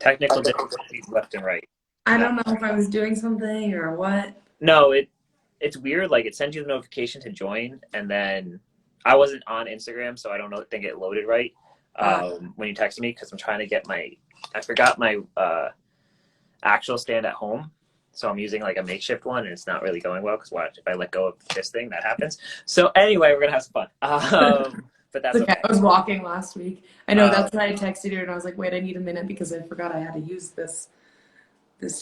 Technical difficulties left and right. I don't know if I was doing something or what. No, it's weird. Like it sends you the notification to join, and then I wasn't on Instagram, so I don't know think it loaded right when you texted me because I'm trying to get I forgot my actual stand at home, so I'm using like a makeshift one, and it's not really going well because watch if I let go of this thing, that happens. So anyway, we're gonna have some fun. But that's Okay. okay. I was walking last week. I know that's why I texted you, and I was like, wait, I need a minute because I forgot I had to use this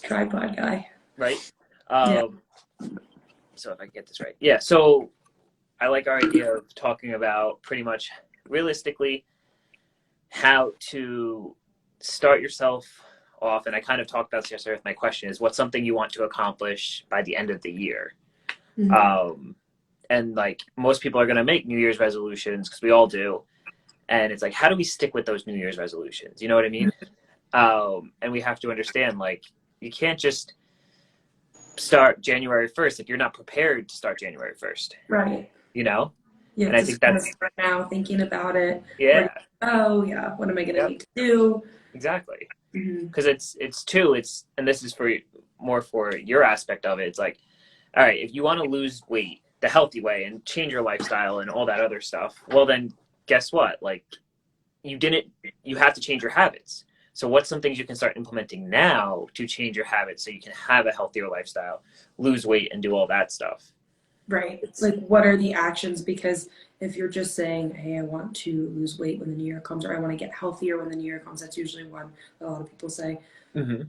tripod guy. Right. Yeah. So if I get this right, yeah. So I like our idea of talking about pretty much realistically how to start yourself off. And I kind of talked about this yesterday with my question is what's something you want to accomplish by the end of the year? Mm-hmm. And like most people are going to make New Year's resolutions because we all do. And it's like, how do we stick with those New Year's resolutions? You know what I mean? And we have to understand, like, you can't just start January 1st if you're not prepared to start January 1st. Right. You know? You And have I to think kind of that's, start now thinking about it. yeah, Oh, yeah. What am I going to yep, need to do? exactly. Mm-hmm. Because and this is for more for your aspect of it. It's like, all right, if you want to lose weight the healthy way and change your lifestyle and all that other stuff, well, then guess what? Like, you have to change your habits. So what's some things you can start implementing now to change your habits so you can have a healthier lifestyle, lose weight, and do all that stuff? Right. Like, what are the actions? Because if you're just saying, hey, I want to lose weight when the new year comes, or I want to get healthier when the new year comes, that's usually one that a lot of people say. Mm-hmm.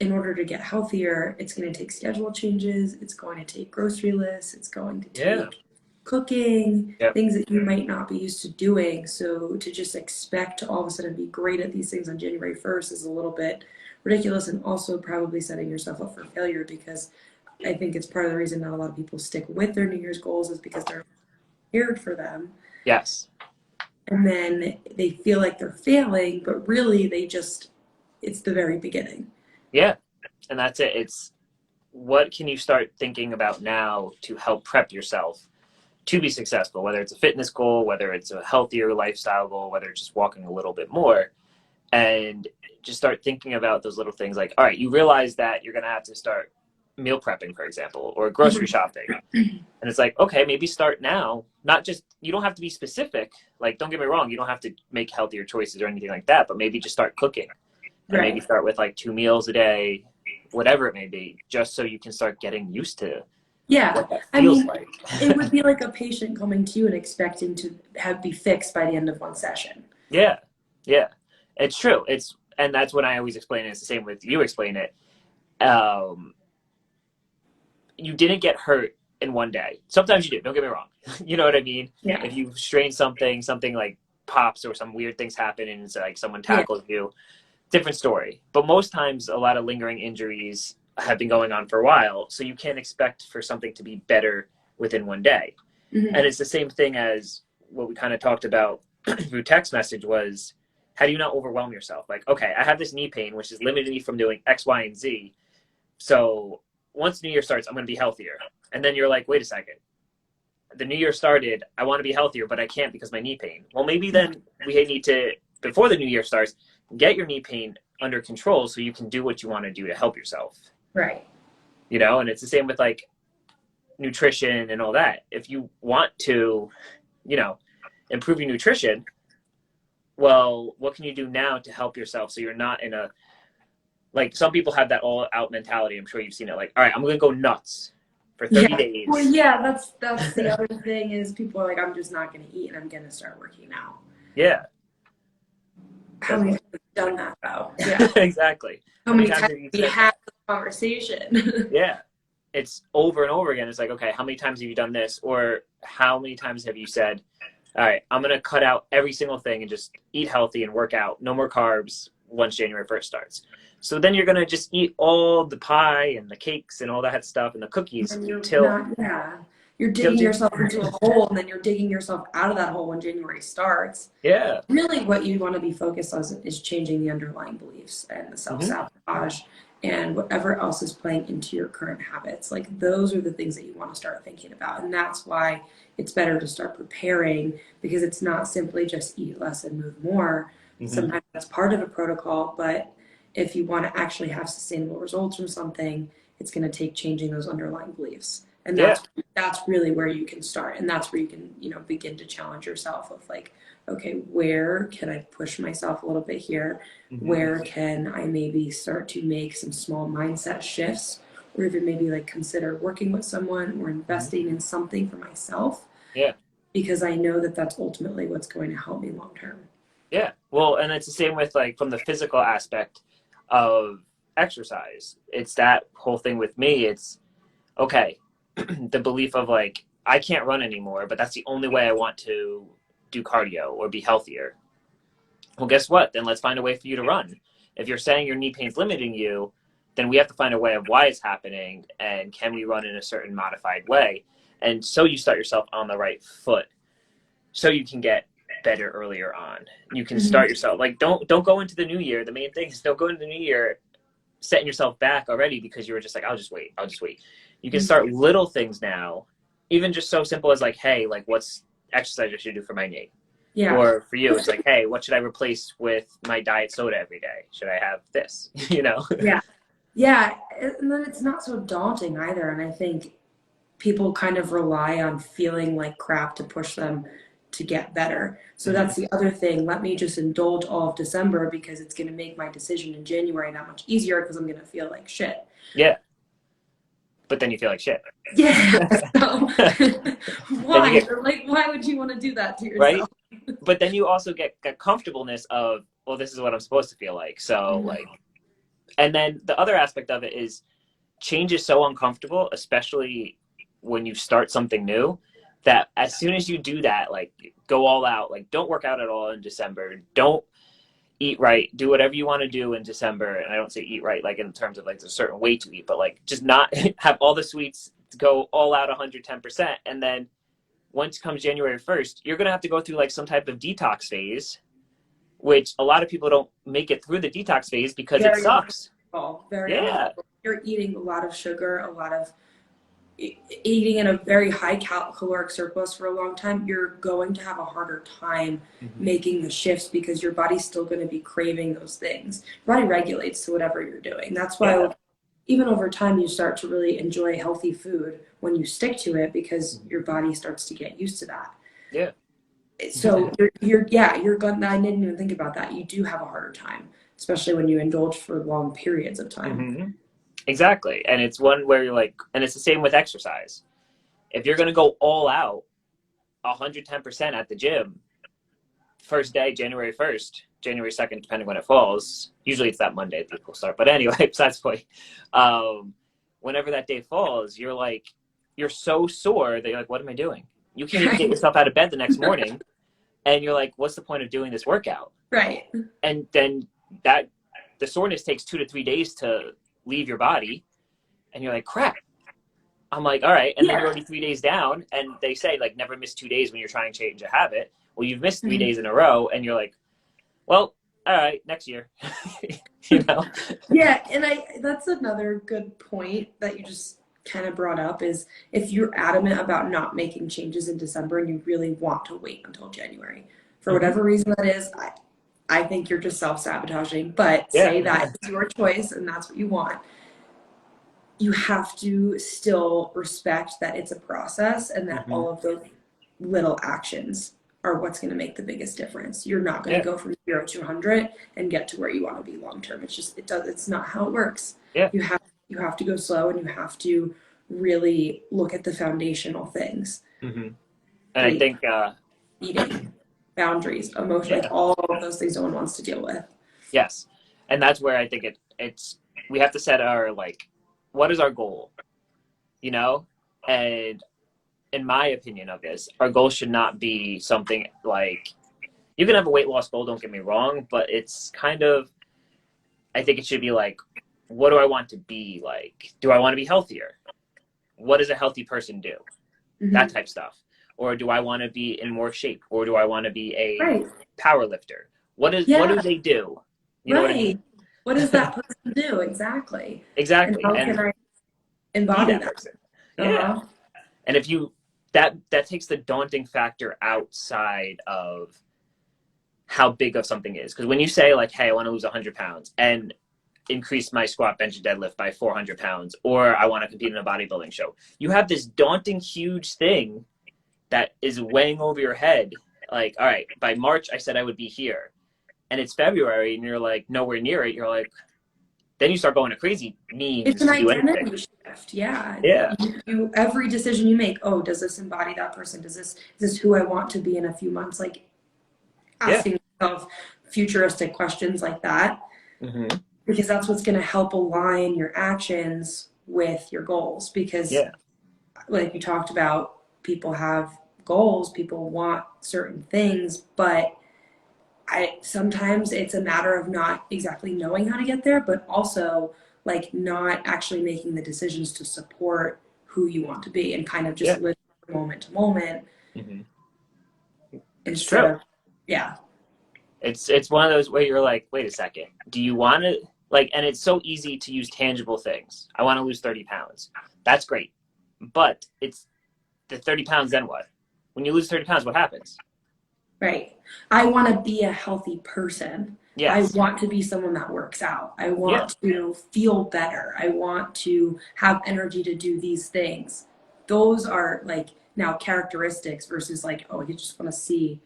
In order to get healthier, it's going to take schedule changes, it's going to take grocery lists, it's going to Yeah. take cooking, Yep. things that you might not be used to doing. So to just expect to all of a sudden be great at these things on January 1st is a little bit ridiculous, and also probably setting yourself up for failure, because I think it's part of the reason not a lot of people stick with their New Year's goals is because they're prepared for them. Yes. And then they feel like they're failing, but really it's the very beginning. Yeah. And that's it. It's what can you start thinking about now to help prep yourself to be successful, whether it's a fitness goal, whether it's a healthier lifestyle goal, whether it's just walking a little bit more, and just start thinking about those little things like, all right, you realize that you're going to have to start meal prepping, for example, or grocery shopping. And it's like, okay, maybe start now. Not just, you don't have to be specific. Like, don't get me wrong, you don't have to make healthier choices or anything like that, but maybe just start cooking. And maybe start with like 2 meals a day, whatever it may be, just so you can start getting used to what that feels like. It would be like a patient coming to you and expecting to be fixed by the end of one session. Yeah, yeah, it's true. And that's when I always explain it. It's the same with you explain it. You didn't get hurt in one day. Sometimes you do. Don't get me wrong. You know what I mean? Yeah. If you strain something like pops or some weird things happen and it's like someone tackles you, different story. But most times, a lot of lingering injuries have been going on for a while, so you can't expect for something to be better within one day. Mm-hmm. And it's the same thing as what we kind of talked about through text message was, how do you not overwhelm yourself? Like, okay, I have this knee pain, which is limiting me from doing X, Y, and Z. So once New Year starts, I'm going to be healthier. And then you're like, wait a second. The New Year started, I want to be healthier, but I can't because my knee pain. Well, maybe then we need to, before the New Year starts, get your knee pain under control so you can do what you want to do to help yourself. Right. You know, and it's the same with like nutrition and all that. If you want to, improve your nutrition, well, what can you do now to help yourself so you're not in a, like some people have that all out mentality. I'm sure you've seen it. Like, all right, I'm going to go nuts for 30 days. Well, yeah, that's the other thing is people are like, I'm just not going to eat and I'm going to start working out. Yeah. How many times have you done that though? Yeah. Exactly. How many times have you had this conversation? Yeah. It's over and over again. It's like, okay, how many times have you done this? Or how many times have you said, all right, I'm going to cut out every single thing and just eat healthy and work out. No more carbs once January 1st starts. So then you're going to just eat all the pie and the cakes and all that stuff and the cookies You're digging yourself into a hole, and then you're digging yourself out of that hole when January starts. Yeah. Really what you want to be focused on is changing the underlying beliefs and the self-sabotage and whatever else is playing into your current habits. Like, those are the things that you want to start thinking about. And that's why it's better to start preparing, because it's not simply just eat less and move more. Sometimes that's part of a protocol, but if you want to actually have sustainable results from something, it's going to take changing those underlying beliefs. And Yeah. that's really where you can start. And that's where you can, begin to challenge yourself with like, okay, where can I push myself a little bit here? Mm-hmm. Where can I maybe start to make some small mindset shifts? Or even maybe like consider working with someone or Mm-hmm. investing in something for myself, Yeah. because I know that that's ultimately what's going to help me long term. Yeah. Well, and it's the same with like from the physical aspect of exercise. It's that whole thing with me. It's okay, the belief of like, I can't run anymore, but that's the only way I want to do cardio or be healthier. Well, guess what? Then let's find a way for you to run. If you're saying your knee pain's limiting you, then we have to find a way of why it's happening and can we run in a certain modified way. And so you start yourself on the right foot so you can get better earlier on. You can Mm-hmm. start yourself like don't go into the new year. The main thing is don't go into the new year setting yourself back already because you were just like, I'll just wait. You can start little things now, even just so simple as like, hey, like what's exercise I should do for my knee? Yeah. Or for you, it's like, hey, what should I replace with my diet soda every day? Should I have this? Yeah. Yeah. And then it's not so daunting either. And I think people kind of rely on feeling like crap to push them to get better. So Mm-hmm. that's the other thing. Let me just indulge all of December because it's going to make my decision in January that much easier because I'm going to feel like shit. Yeah. But then you feel like shit. Yeah. So Then you why? get, Like, why would you want to do that to right? yourself? But then you also get comfortableness of, well, this is what I'm supposed to feel like. So, Mhm. like, and then the other aspect of it is change is so uncomfortable, especially when you start something new, that as soon as you do that, like go all out, like don't work out at all in December, don't eat right, do whatever you want to do in December. And I don't say eat right like in terms of like there's a certain way to eat, but like just not have all the sweets, go all out 110%. And then once comes January 1st, you're going to have to go through like some type of detox phase, which a lot of people don't make it through the detox phase because it Very sucks. uncomfortable. Very Yeah. uncomfortable. You're eating a lot of sugar, a lot of eating in a very high caloric surplus for a long time, you're going to have a harder time Mm-hmm. making the shifts because your body's still going to be craving those things. Your body regulates to whatever you're doing. That's Yeah. why even over time you start to really enjoy healthy food when you stick to it because Mm-hmm. your body starts to get used to that. Yeah. So you're going. I didn't even think about that. You do have a harder time, especially when you indulge for long periods of time. Mm-hmm. Exactly. And it's one where you're like, and it's the same with exercise. If you're going to go all out 110% at the gym, first day, January 1st, January 2nd, depending when it falls, usually it's that Monday that people start. But anyway, besides the point, whenever that day falls, you're like, you're so sore that you're like, what am I doing? You can't even get yourself out of bed the next morning. And you're like, what's the point of doing this workout? Right. And then that the soreness takes 2 to 3 days to leave your body. And you're like, crap. I'm like, all right. And then you're already 3 days down. And they say, like, never miss 2 days when you're trying to change a habit. Well, you've missed 3 days in a row. And you're like, well, all right, next year. you know? Yeah, and that's another good point that you just kind of brought up is if you're adamant about not making changes in December and you really want to wait until January, for Mm-hmm. whatever reason that is, I think you're just self-sabotaging, but Yeah. say that it's your choice and that's what you want. You have to still respect that it's a process and that Mm-hmm. all of those little actions are what's going to make the biggest difference. You're not going Yeah. to go from 0 to 100 and get to where you want to be long term. It's not how it works. Yeah. You have to go slow and you have to really look at the foundational things. Mm-hmm. And I Sleep, think, eating, boundaries, emotion, yeah, like all of those things no one wants to deal with. yes. And that's where I think it's, we have to set our, like, what is our goal? You know? And in my opinion of this, our goal should not be something like, you can have a weight loss goal, don't get me wrong, but it's kind of, I think it should be like, what do I want to be like? Do I want to be healthier? What does a healthy person do? That Mm-hmm. type stuff. Or do I want to be in more shape? Or do I want to be a Right. power lifter? What Yeah. do they do? You know what I Right. mean? What does that person do exactly? And Exactly. how And can I be embody that that? person. Yeah. Uh-huh. And if you that takes the daunting factor outside of how big of something is. Because when you say like, hey, I want to lose 100 pounds, and increase my squat, bench, and deadlift by 400 pounds, or I want to compete in a bodybuilding show. You have this daunting, huge thing that is weighing over your head. Like, all right, by March, I said I would be here. And it's February, and you're like nowhere near it. You're like, then you start going to crazy means It's an to do identity anything. shift. Yeah. Yeah. You every decision you make, oh, does this embody that person? Is this who I want to be in a few months? Like asking yourself futuristic questions like that. Mm-hmm. Because that's what's going to help align your actions with your goals. Because like we talked about, people have goals, people want certain things, but sometimes it's a matter of not exactly knowing how to get there, but also like not actually making the decisions to support who you want to be and kind of just live moment to moment. Mm-hmm. It's true. Yeah. It's one of those where you're like, wait a second, do you want to, like, and it's so easy to use tangible things. I want to lose 30 pounds. That's great. But it's the 30 pounds, then what? When you lose 30 pounds, what happens? Right. I want to be a healthy person. Yes. I want to be someone that works out. I want to feel better. I want to have energy to do these things. Those are like now characteristics versus like, oh, you just want to see,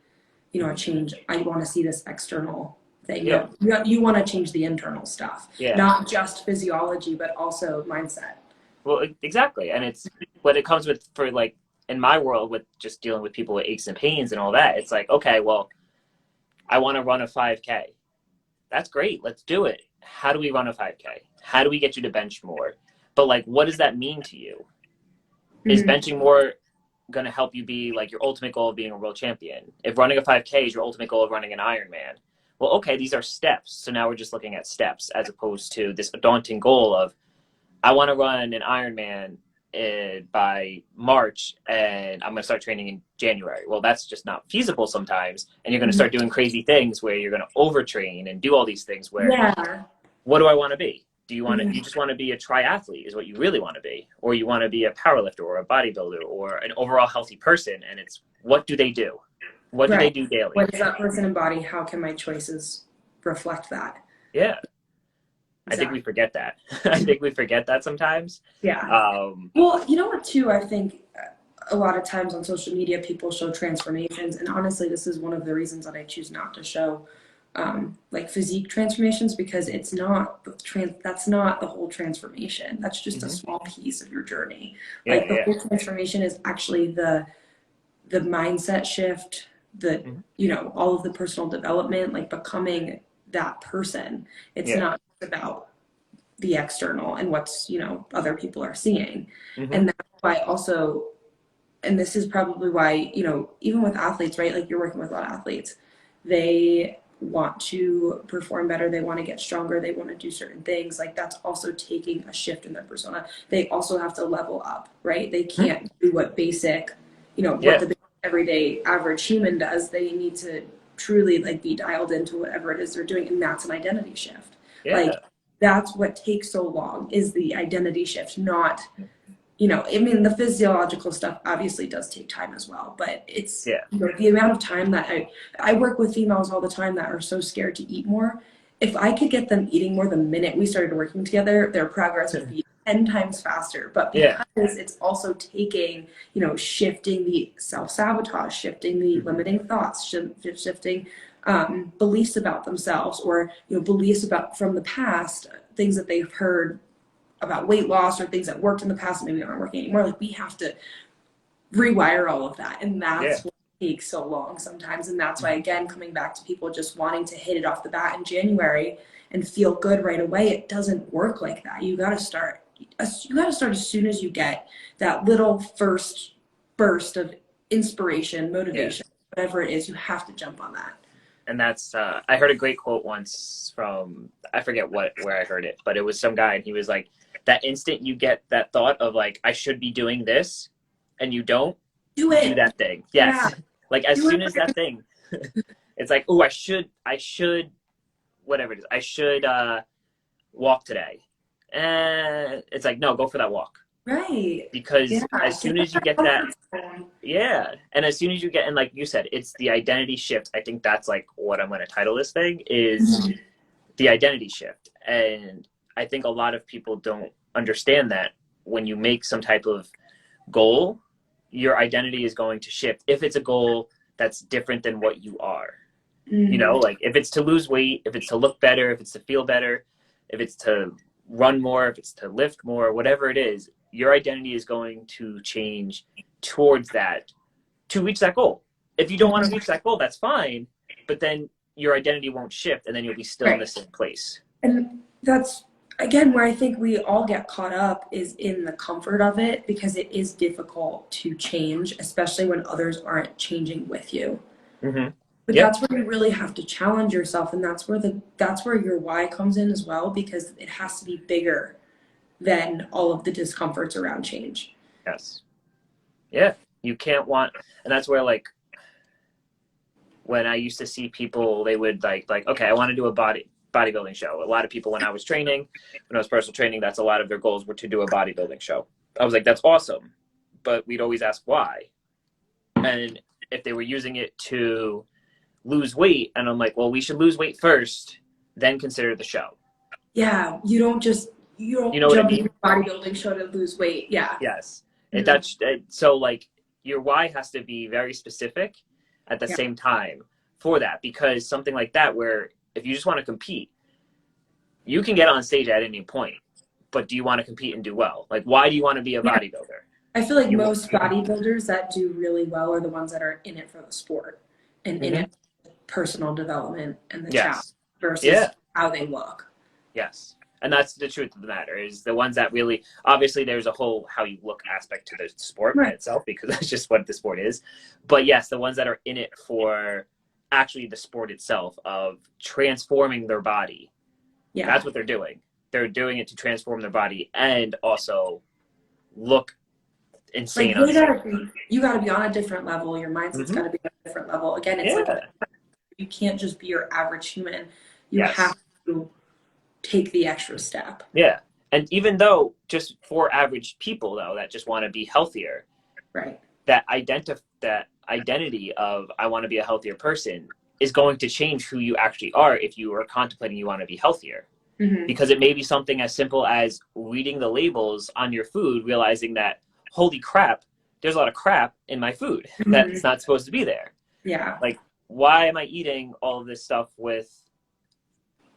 a change. I want to see this external thing. Yeah. You want to change the internal stuff, not just physiology, but also mindset. Well, exactly. And it's what it comes with for like, in my world with just dealing with people with aches and pains and all that. It's like, okay, well, I want to run a 5K. That's great. Let's do it. How do we run a 5K? How do we get you to bench more? But like, what does that mean to you? Mm-hmm. Is benching more going to help you be like your ultimate goal of being a world champion? If running a 5K is your ultimate goal of running an Ironman, well, okay, these are steps. So now we're just looking at steps as opposed to this daunting goal of, I want to run an Ironman by March and I'm going to start training in January. Well, that's just not feasible sometimes. And you're going to start doing crazy things where you're going to overtrain and do all these things where, what do I want to be? Do you want to, you just want to be a triathlete is what you really want to be, or you want to be a powerlifter or a bodybuilder or an overall healthy person. And it's, what do they do? What do they do daily? What does that person embody? How can my choices reflect that? Yeah. I think we forget that. I think we forget that sometimes. Yeah. Well, you know what, too? I think a lot of times on social media, people show transformations. And honestly, this is one of the reasons that I choose not to show like physique transformations, because it's not that's not the whole transformation. That's just a small piece of your journey. Like the whole transformation is actually the mindset shift, all of the personal development, like becoming that person. It's not about the external and what's other people are seeing. And that's why also, and this is probably why even with athletes, right, like you're working with a lot of athletes, they want to perform better, they want to get stronger, they want to do certain things. Like that's also taking a shift in their persona. They also have to level up, right? They can't do what basic what the everyday average human does. They need to truly like be dialed into whatever it is they're doing, and that's an identity shift. Like that's what takes so long, is the identity shift, not I mean, the physiological stuff obviously does take time as well, but it's the amount of time that I work with females all the time that are so scared to eat more. If I could get them eating more the minute we started working together, their progress would be 10 times faster. But because it's also taking, shifting the self-sabotage, shifting the limiting thoughts, shifting beliefs about themselves, or beliefs about from the past, things that they've heard about weight loss or things that worked in the past maybe aren't working anymore. Like we have to rewire all of that, and that's what takes so long sometimes. And that's why, again, coming back to people just wanting to hit it off the bat in January and feel good right away, it doesn't work like that. You got to start as soon as you get that little first burst of inspiration, motivation, whatever it is. You have to jump on that. And that's I heard a great quote once from, I forget where I heard it, but it was some guy, and he was like, that instant you get that thought of like, I should be doing this, and you don't do that thing. Yes. Like as soon as that thing, it's like, oh, I should, whatever it is, I should walk today. And it's like, no, go for that walk. Right. Because as soon as you get that, and as soon as you get, and like you said, it's the identity shift. I think that's like what I'm going to title this thing is the identity shift. And I think a lot of people don't understand that when you make some type of goal, your identity is going to shift if it's a goal that's different than what you are. You know, like if it's to lose weight, if it's to look better, if it's to feel better, if it's to run more, if it's to lift more, whatever it is, your identity is going to change towards that to reach that goal. If you don't want to reach that goal, that's fine, but then your identity won't shift and then you'll be still in the same place. And that's, again, where I think we all get caught up is in the comfort of it, because it is difficult to change, especially when others aren't changing with you. But that's where you really have to challenge yourself, and that's where your why comes in as well, because it has to be bigger than all of the discomforts around change. Yes. Yeah. You can't want, and that's where, like, when I used to see people, they would like, okay, I want to do a bodybuilding show. A lot of people, when I was training, when I was personal training, that's a lot of their goals were to do a bodybuilding show. I was like, that's awesome. But we'd always ask why. And if they were using it to lose weight, and I'm like, well, we should lose weight first, then consider the show. Yeah, you don't you know what I mean? Bodybuilding show to lose weight. Yeah. Yes. So like your why has to be very specific at the same time for that, because something like that, where if you just want to compete, you can get on stage at any point, but do you want to compete and do well? Like, why do you want to be a bodybuilder? I feel like most bodybuilders that do really well are the ones that are in it for the sport and in it personal development and the challenge versus how they look. Yes. And that's the truth of the matter, is the ones that really, obviously there's a whole how you look aspect to the sport by itself, because that's just what the sport is. But yes, the ones that are in it for actually the sport itself, of transforming their body. Yeah. That's what they're doing. They're doing it to transform their body and also look insane. Like, you gotta be on a different level. Your mindset's gotta be on a different level. Again, it's like, you can't just be your average human. You have to take the extra step. Yeah. And even though just for average people, though, that just want to be healthier, that identity of I want to be a healthier person is going to change who you actually are if you are contemplating you want to be healthier. Because it may be something as simple as reading the labels on your food, realizing that, holy crap, there's a lot of crap in my food that's not supposed to be there. Yeah. Like, why am I eating all of this stuff with,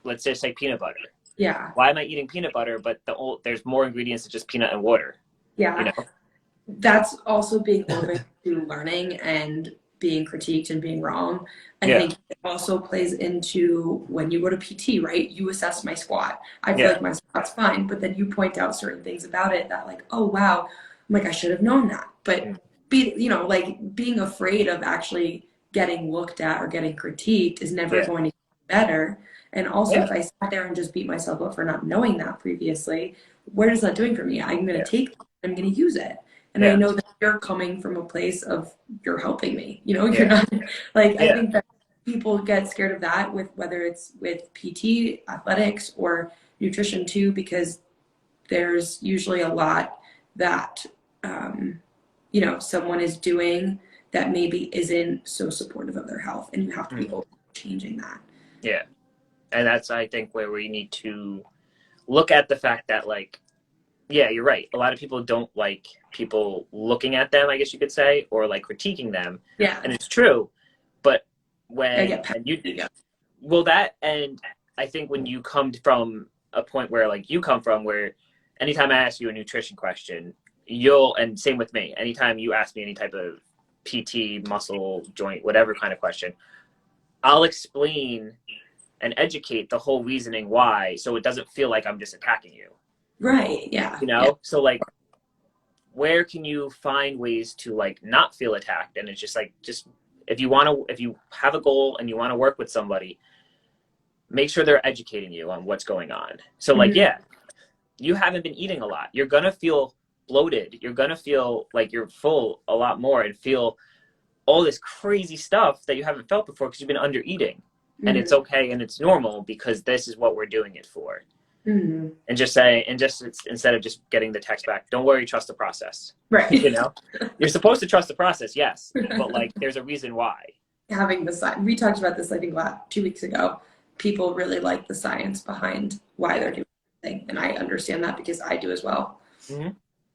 let's just say, peanut butter? Yeah. Why am I eating peanut butter, but there's more ingredients than just peanut and water? Yeah. You know? That's also being open to learning and being critiqued and being wrong. I think it also plays into when you go to PT, right? You assess my squat. I feel like my squat's fine, but then you point out certain things about it that, like, oh wow, I'm like, I should have known that. But being afraid of actually getting looked at or getting critiqued is never going to get better. And also, if I sat there and just beat myself up for not knowing that previously, what is that doing for me? I'm going to take it, I'm going to use it. And I know that you're coming from a place of, you're helping me, you're not like, I think that people get scared of that, with whether it's with PT, athletics, or nutrition too, because there's usually a lot that, someone is doing that maybe isn't so supportive of their health, and you have to be open to changing that. Yeah. And that's, I think, where we need to look at the fact that, like, yeah, you're right. A lot of people don't like people looking at them, I guess you could say, or like critiquing them. Yeah. And it's true. But and I think when you come from a point where, like, you come from, where anytime I ask you a nutrition question, and same with me, anytime you ask me any type of PT, muscle, joint, whatever kind of question, I'll explain and educate the whole reasoning why, so it doesn't feel like I'm just attacking you. Right. Yeah. So, like, where can you find ways to, like, not feel attacked? And it's just like, if you have a goal and you want to work with somebody, make sure they're educating you on what's going on. So, like, you haven't been eating a lot. You're going to feel bloated. You're going to feel like you're full a lot more and feel all this crazy stuff that you haven't felt before because you've been under eating. And it's okay and it's normal, because this is what we're doing it for. And instead of just getting the text back, don't worry, trust the process. Right. You're supposed to trust the process, yes, but, like, there's a reason why. Having the science, we talked about this, I think, 2 weeks ago. People really like the science behind why they're doing it. thing. And I understand that because I do as well. Hmm.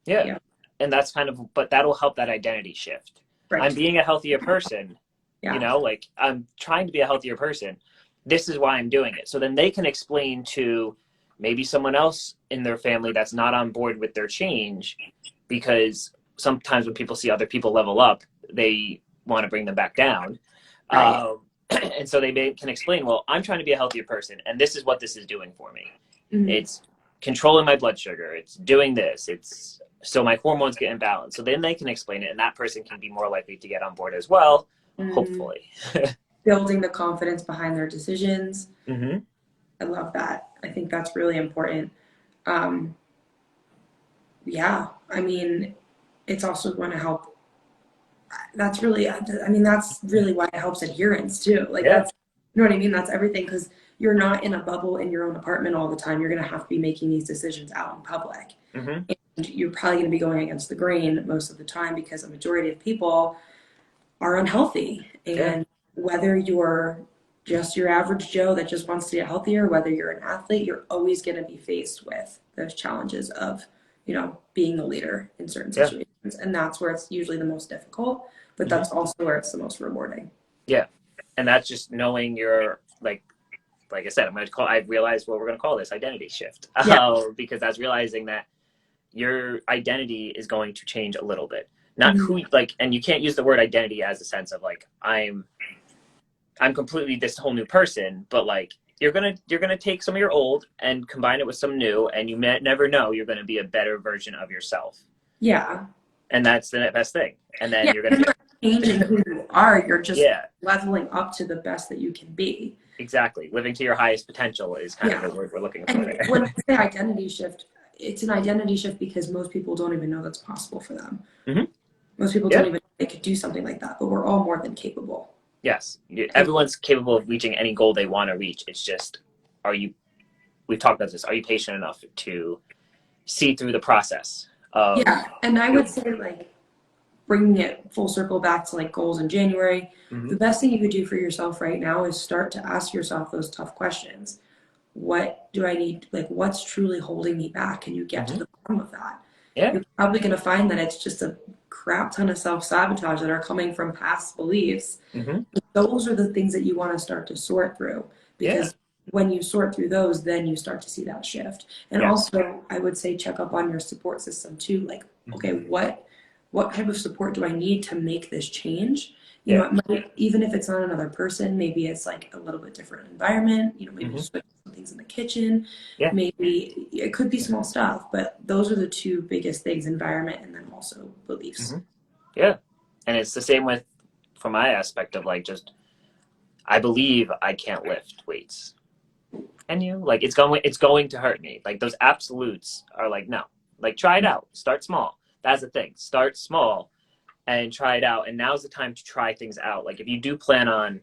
Yeah. Yeah. And that's kind of, but that'll help that identity shift. I'm Right. being a healthier person, Yeah. like I'm trying to be a healthier person. This is why I'm doing it. So then they can explain to maybe someone else in their family that's not on board with their change, because sometimes when people see other people level up, they want to bring them back down. Right. And so can explain, well, I'm trying to be a healthier person, and this is what this is doing for me. Mm-hmm. It's controlling my blood sugar. It's doing this. It's so my hormones get imbalanced. So then they can explain it, and that person can be more likely to get on board as well, Mm-hmm. hopefully. Building the confidence behind their decisions. Mm-hmm. I love that. I think that's really important. Um, yeah, I mean, it's also going to help. That's really, I mean, that's really why it helps adherence too. Like Yeah. that's, you know what I mean? That's everything because you're not in a bubble in your own apartment all the time. You're going to have to be making these decisions out in public. Mm-hmm. And you're probably going to be going against the grain most of the time because a majority of people are unhealthy. Yeah. And whether you're just your average Joe that just wants to get healthier, whether you're an athlete, you're always going to be faced with those challenges of, being the leader in certain Yeah. situations. And that's where it's usually the most difficult, but that's also where it's the most rewarding. Yeah. And that's just knowing your, like I said, I realized what we're going to call this identity shift. Yeah. Because that's realizing that your identity is going to change a little bit. Not who, like, and you can't use the word identity as a sense of like, I'm completely this whole new person, but like, you're gonna take some of your old and combine it with some new, and you never know, you're gonna be a better version of yourself. Yeah. And that's the best thing. And then You're not changing who you are. You're just leveling up to the best that you can be. Exactly. Living to your highest potential is kind of the word we're looking for. And when I say identity shift, it's an identity shift because most people don't even know that's possible for them. Mm-hmm. Most people don't even know they could do something like that, but we're all more than capable. Yes. Everyone's capable of reaching any goal they want to reach. It's just, we've talked about this, are you patient enough to see through the process? And I would say like bringing it full circle back to like goals in January, the best thing you could do for yourself right now is start to ask yourself those tough questions. What do I need? Like, what's truly holding me back? And you get to the bottom of that. Yeah. You're probably going to find that it's just a crap ton of self-sabotage that are coming from past beliefs. Those are the things that you want to start to sort through, because when you sort through those, then you start to see that shift. And also, I would say check up on your support system too. Like, okay, what type of support do I need to make this change? You know, it might, even if it's not another person, maybe it's like a little bit different environment. Maybe switch some things in the kitchen. Maybe it could be small stuff, but those are the two biggest things: environment and then also beliefs. Yeah, and it's the same from my aspect of like, just I believe I can't lift weights. And like it's going to hurt me. Like those absolutes are like, no, like try it out. Start small. That's the thing. Start small and try it out. And now's the time to try things out. Like if you do plan on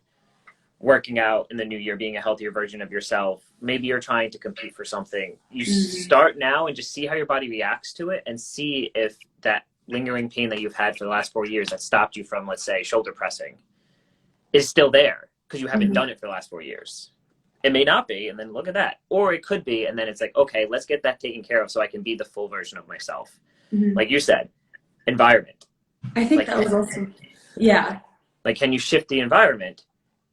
working out in the new year, being a healthier version of yourself, maybe you're trying to compete for something. You start now and just see how your body reacts to it, and see if that lingering pain that you've had for the last 4 years that stopped you from, let's say, shoulder pressing is still there because you haven't done it for the last 4 years. It may not be, and then look at that. Or it could be, and then it's like, okay, let's get that taken care of so I can be the full version of myself. Like you said, environment. I think that was also, like, can you shift the environment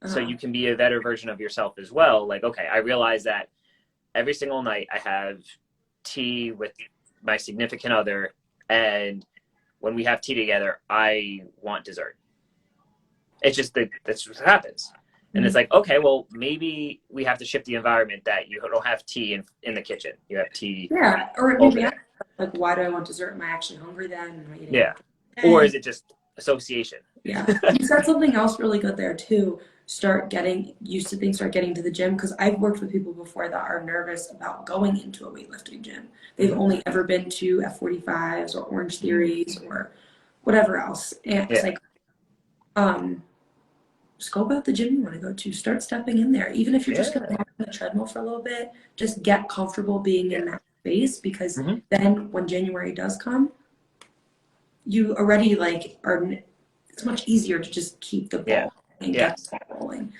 so you can be a better version of yourself as well? Like, okay, I realize that every single night I have tea with my significant other, and when we have tea together, I want dessert. It's just that's what happens. And it's like, okay, well, maybe we have to shift the environment that you don't have tea in the kitchen. You have tea. Yeah, or maybe like, why do I want dessert? Am I actually hungry then? Am I eating or is it just association? Yeah, you said something else really good there too. Start getting used to things, start getting to the gym, because I've worked with people before that are nervous about going into a weightlifting gym. They've only ever been to F45s or Orange Theories or whatever else. And it's like, scope out the gym you want to go to. Start stepping in there. Even if you're just going to walk on the treadmill for a little bit, just get comfortable being in that space, because then when January does come, you already like it's much easier to just keep the ball and get the ball rolling.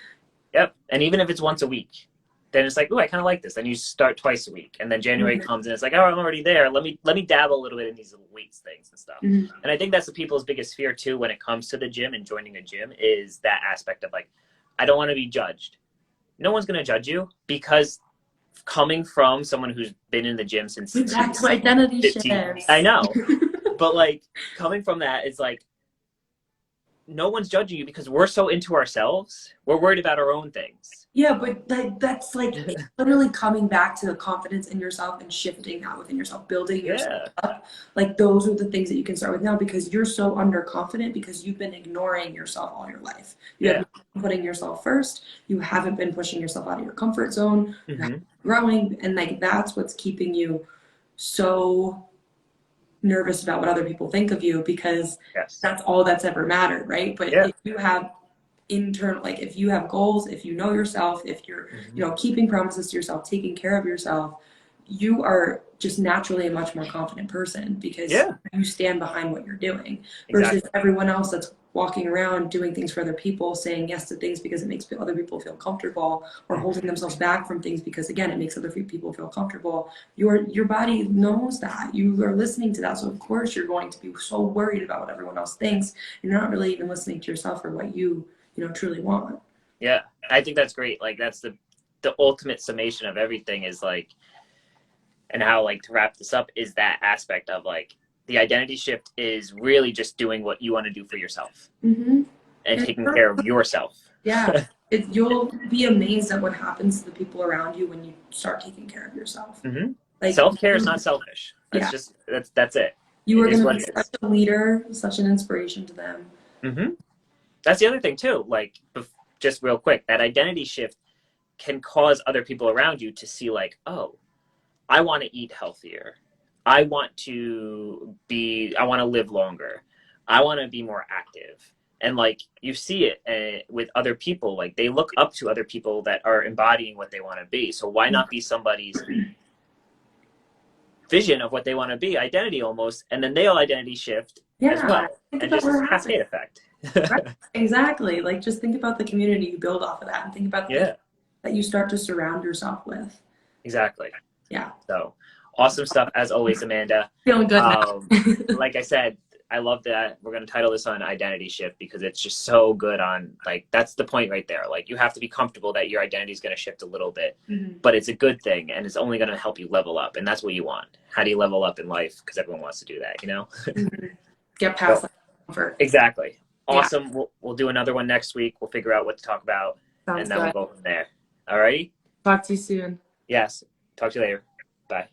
Yep. And even if it's once a week, then it's like, oh, I kind of like this. Then you start twice a week, and then January comes and it's like, oh, I'm already there. Let me dabble a little bit in these little weights things and stuff. Mhm. And I think that's the people's biggest fear too when it comes to the gym and joining a gym is that aspect of like, I don't want to be judged. No one's going to judge you because coming from someone who's been in the gym since Back to identity 15, shifts. I know, but like coming from that, it's like no one's judging you because we're so into ourselves. We're worried about our own things. Yeah, but that's like it's literally coming back to the confidence in yourself and shifting that within yourself, building yourself up. Like those are the things that you can start with now because you're so underconfident because you've been ignoring yourself all your life. You haven't been putting yourself first. You haven't been pushing yourself out of your comfort zone. You haven't been growing, and like that's what's keeping you so nervous about what other people think of you because that's all that's ever mattered, right? But if you have internal, like if you have goals, if you know yourself, if you're keeping promises to yourself, taking care of yourself, you are just naturally a much more confident person because you stand behind what you're doing versus everyone else that's walking around doing things for other people, saying yes to things because it makes other people feel comfortable or holding themselves back from things because again it makes other people feel comfortable. Your body knows that. You are listening to that, so of course you're going to be so worried about what everyone else thinks and you're not really even listening to yourself or what you truly want. Yeah, I think that's great. Like that's the ultimate summation of everything is like, and how like to wrap this up is that aspect of like the identity shift is really just doing what you want to do for yourself and taking care of yourself. Yeah, you'll be amazed at what happens to the people around you when you start taking care of yourself. Like self-care is not selfish. That's just that's it. You are going to be such a leader, such an inspiration to them. That's the other thing too. Like just real quick, that identity shift can cause other people around you to see like, oh, I want to eat healthier. I want to live longer. I want to be more active. And like you see it with other people, like they look up to other people that are embodying what they want to be. So why not be somebody's vision of what they want to be, identity almost, and then they'll identity shift as well. And just a cascade effect. Right. Exactly. Like just think about the community you build off of that and think about the people that you start to surround yourself with. Exactly. Yeah. So awesome stuff as always, Amanda. Feeling good now. Like I said, I love that we're going to title this on identity shift because it's just so good on like, that's the point right there. Like you have to be comfortable that your identity is going to shift a little bit, but it's a good thing and it's only going to help you level up. And that's what you want. How do you level up in life? Because everyone wants to do that, Get past that comfort. Exactly. Awesome. We'll do another one next week. We'll figure out what to talk about. Sounds and then good. we'll go from there. All righty. Talk to you soon. Yes. Talk to you later. Bye.